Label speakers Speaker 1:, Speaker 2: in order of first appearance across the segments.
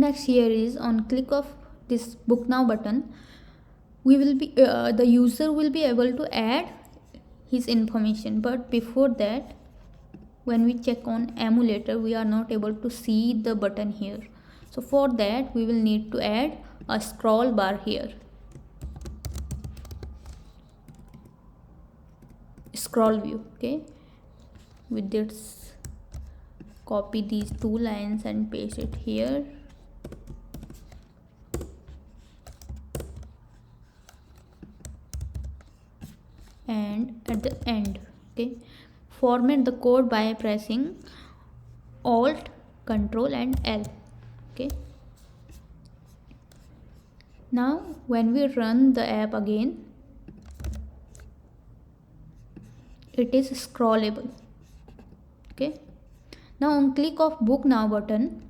Speaker 1: Next here is on click of this book now button, we will be the user will be able to add his information. But before that, when we check on emulator, we are not able to see the button here. So for that we will need to add a scroll bar here, scroll view. Okay, with this, copy these two lines and paste it here. And at the end, okay, format the code by pressing Alt, Control and L. Okay, now when we run the app again, it is scrollable. Okay, now on click of book now button,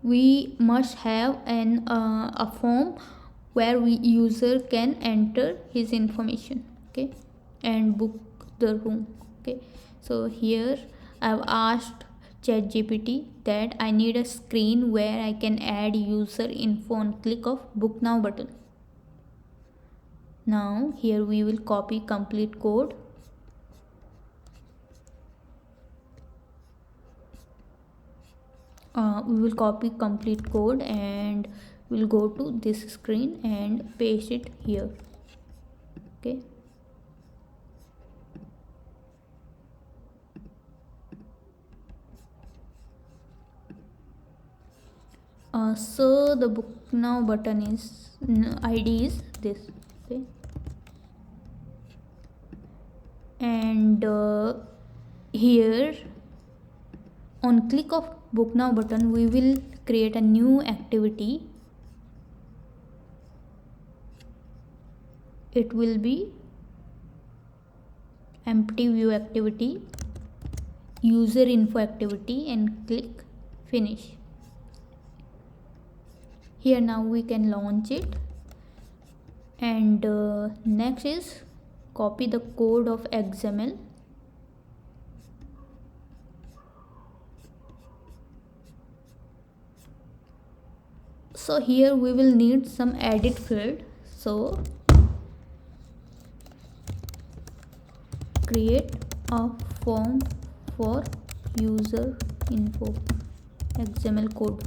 Speaker 1: we must have a form where user can enter his information, okay, and book the room. Okay, so here I've asked ChatGPT that I need a screen where I can add user info on click of book now button. Now here we will copy complete code. We will copy complete code and we'll go to this screen and paste it here. Okay, so the book now button is ID is this. Okay, and here on click of book now button, we will create a new activity. It will be empty view activity, user info activity, and click finish. Here now we can launch it. And next is copy the code of XML. So here we will need some edit field. So create a form for user info XML code.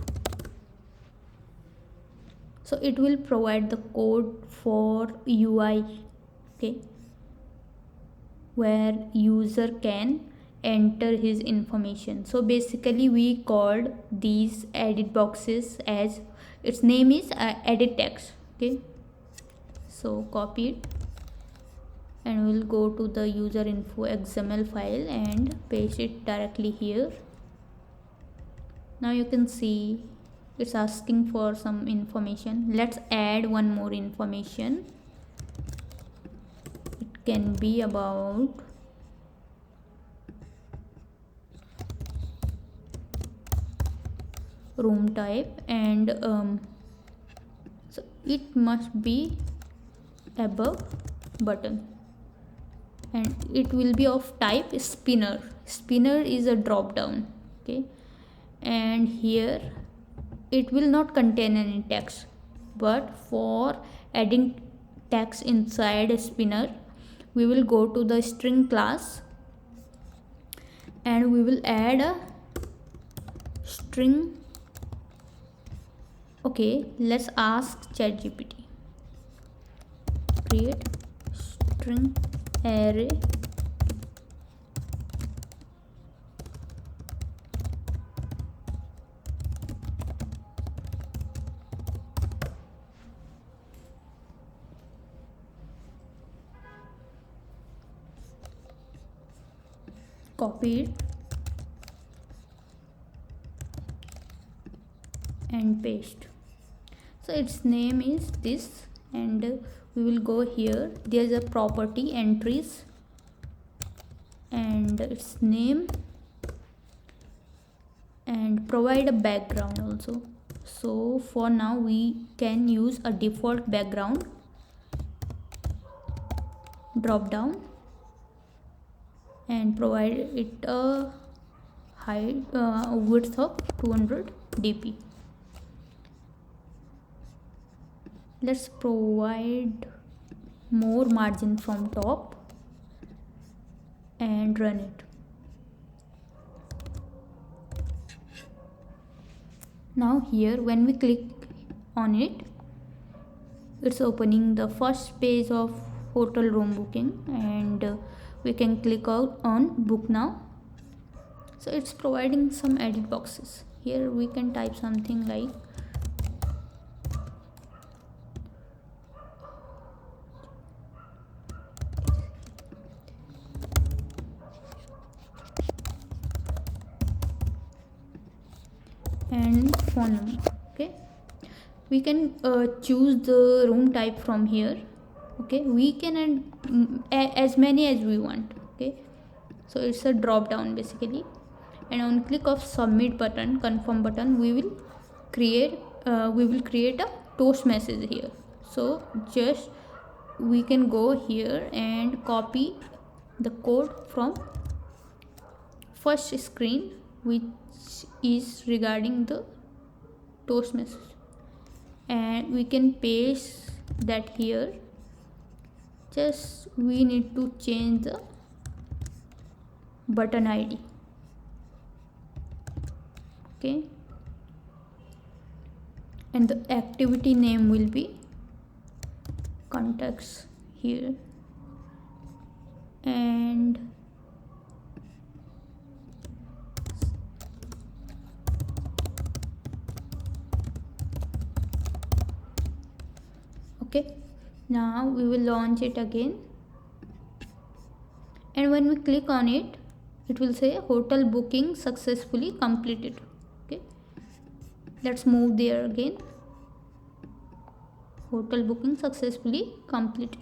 Speaker 1: So it will provide the code for UI, okay, where user can enter his information. So basically we called these edit boxes as, its name is edit text. Okay, so copy it and we'll go to the user info XML file and paste it directly here. Now you can see it's asking for some information. Let's add one more information. It can be about room type, and so it must be above button, and it will be of type spinner. Spinner is a drop down. Okay, and here it will not contain any text, but for adding text inside a spinner, we will go to the string class and we will add a string. Okay, let's ask ChatGPT, create string array copy it and paste. So its name is this, and we will go here. There's a property entries and its name, and provide a background also. So for now we can use a default background drop down and provide it a height width of 200 dp. Let's provide more margin from top and run it. Now here when we click on it, it's opening the first page of hotel room booking, and we can click out on book now. So it's providing some edit boxes. Here we can type something like and phone number. Okay, we can choose the room type from here. Okay, we can add as many as we want. Okay, so it's a drop down basically, and on click of submit button, confirm button, we will create a toast message here. So just we can go here and copy the code from first screen which is regarding the toast message, and we can paste that here. Just we need to change the button ID. Okay, and the activity name will be contacts here, and okay, now we will launch it again, and when we click on it, it will say hotel booking successfully completed. Okay, let's move there again. Hotel booking successfully completed.